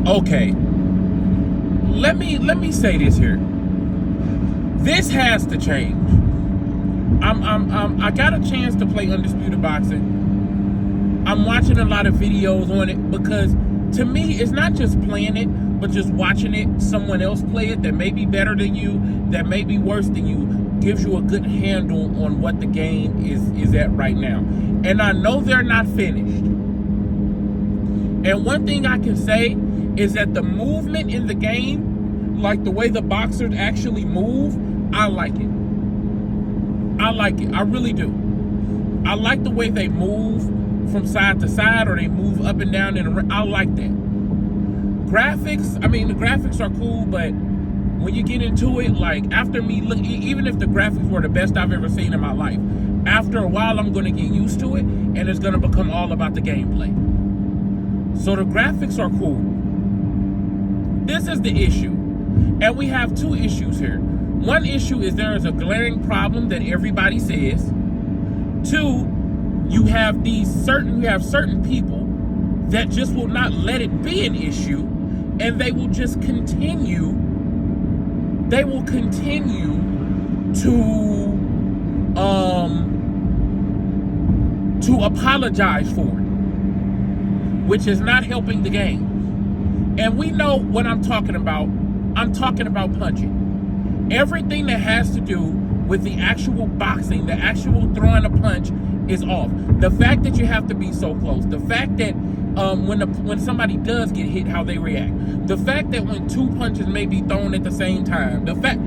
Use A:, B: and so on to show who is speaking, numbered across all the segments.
A: Okay, let me say this here. This has to change. I got a chance to play Undisputed Boxing. I'm watching a lot of videos on it because to me, it's not just playing it, but just watching it, someone else play it that may be better than you, that may be worse than you, gives you a good handle on what the game is at right now. And I know they're not finished. And one thing I can say is that the movement in the game, like the way the boxers actually move, I like it. I like it. I really do. I like the way they move from side to side, or they move up and down in the ring. I like that. Graphics, I mean, the graphics are cool, but when you get into it, like after me look, even if the graphics were the best I've ever seen in my life, after a while I'm going to get used to it, and it's going to become all about the gameplay. So the graphics are cool. This is the issue. And we have two issues here. One issue is there is a glaring problem that everybody says. Two, you have certain people that just will not let it be an issue, and they will just continue. They will continue to apologize for it, which is not helping the game. And we know what I'm talking about. I'm talking about punching. Everything that has to do with the actual boxing, the actual throwing a punch is off. The fact that you have to be so close. The fact that when somebody does get hit, how they react. The fact that when two punches may be thrown at the same time. The fact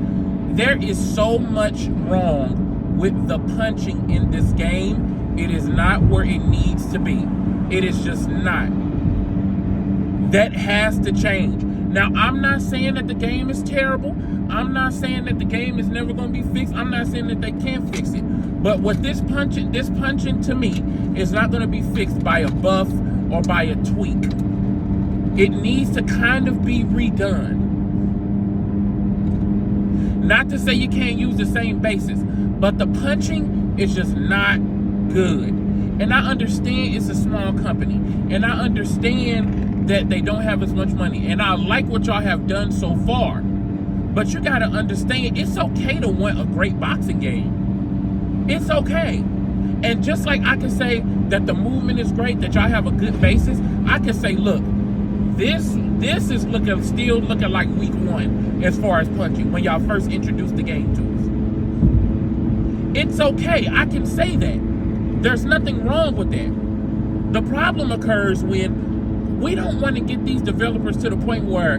A: there is so much wrong with the punching in this game. It is not where it needs to be. It is just not. That has to change. Now, I'm not saying that the game is terrible. I'm not saying that the game is never going to be fixed. I'm not saying that they can't fix it. But what this punching to me is not going to be fixed by a buff or by a tweak. It needs to kind of be redone. Not to say you can't use the same basis, but the punching is just not good. And I understand it's a small company, and I understand that they don't have as much money, and I like what y'all have done so far. But you gotta understand, it's okay to want a great boxing game. It's okay. And just like I can say that the movement is great, that y'all have a good basis, I can say, look, this is still looking like week one as far as punching when y'all first introduced the game to us. It's okay. I can say that. There's nothing wrong with that. The problem occurs when we don't want to get these developers to the point where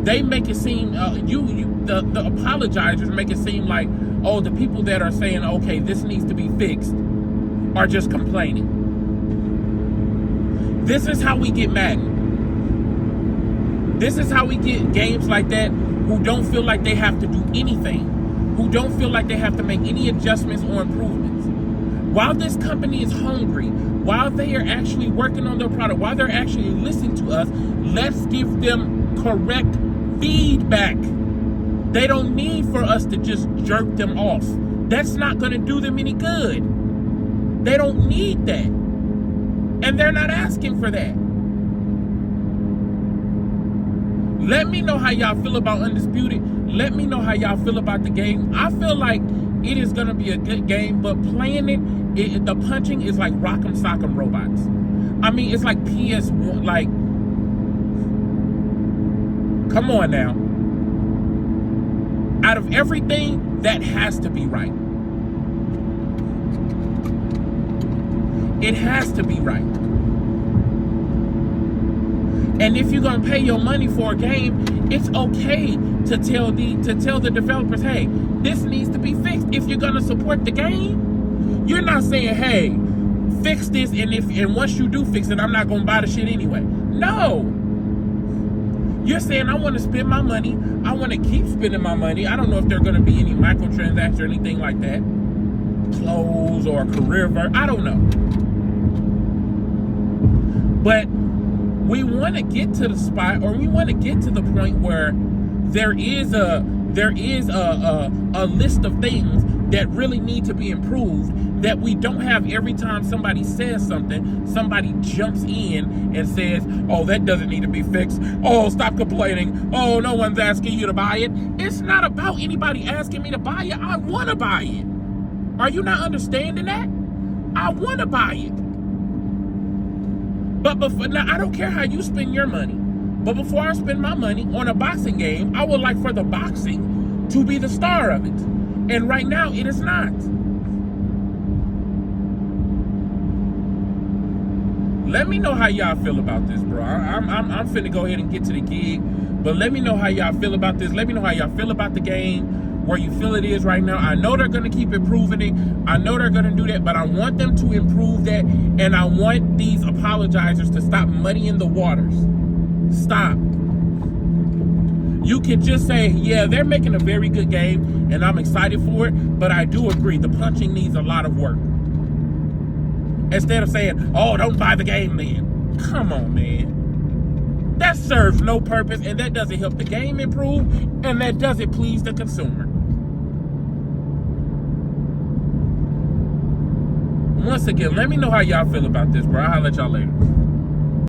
A: they make it seem, the apologizers make it seem like, oh, the people that are saying, okay, this needs to be fixed, are just complaining. This is how we get Madden. This is how we get games like that who don't feel like they have to do anything, who don't feel like they have to make any adjustments or improvements. While this company is hungry, while they are actually working on their product, while they're actually listening to us, let's give them correct feedback. They don't need for us to just jerk them off. That's not going to do them any good. They don't need that. And they're not asking for that. Let me know how y'all feel about Undisputed. Let me know how y'all feel about the game. I feel like it is going to be a good game, but playing it, the punching is like Rock'em Sock'em Robots. I mean, it's like PS1, like, come on now. Out of everything, that has to be right. It has to be right. And if you're gonna pay your money for a game, it's okay to tell the developers, hey, this needs to be fixed. If you're gonna support the game, you're not saying, hey, fix this, and once you do fix it, I'm not gonna buy the shit anyway. No. You're saying, I want to spend my money. I want to keep spending my money. I don't know if there are going to be any microtransactions or anything like that. Clothes or career I don't know. But we want to get to the spot, or we want to get to the point where there is a list of things that really need to be improved. that we don't have every time somebody says something, somebody jumps in and says, oh, that doesn't need to be fixed. Oh, stop complaining. Oh, no one's asking you to buy it. It's not about anybody asking me to buy it. I want to buy it. Are you not understanding that? I want to buy it. But before, now, I don't care how you spend your money. But before I spend my money on a boxing game, I would like for the boxing to be the star of it. And right now, it is not. Let me know how y'all feel about this, bro. I'm finna go ahead and get to the gig. But let me know how y'all feel about this. Let me know how y'all feel about the game, where you feel it is right now. I know they're going to keep improving it. I know they're going to do that, but I want them to improve that. And I want these apologizers to stop muddying the waters. Stop. You can just say, yeah, they're making a very good game, and I'm excited for it, but I do agree, the punching needs a lot of work. Instead of saying, oh, don't buy the game then. Come on, man. That serves no purpose, and that doesn't help the game improve, and that doesn't please the consumer. Once again, let me know how y'all feel about this, bro. I'll holler at y'all later.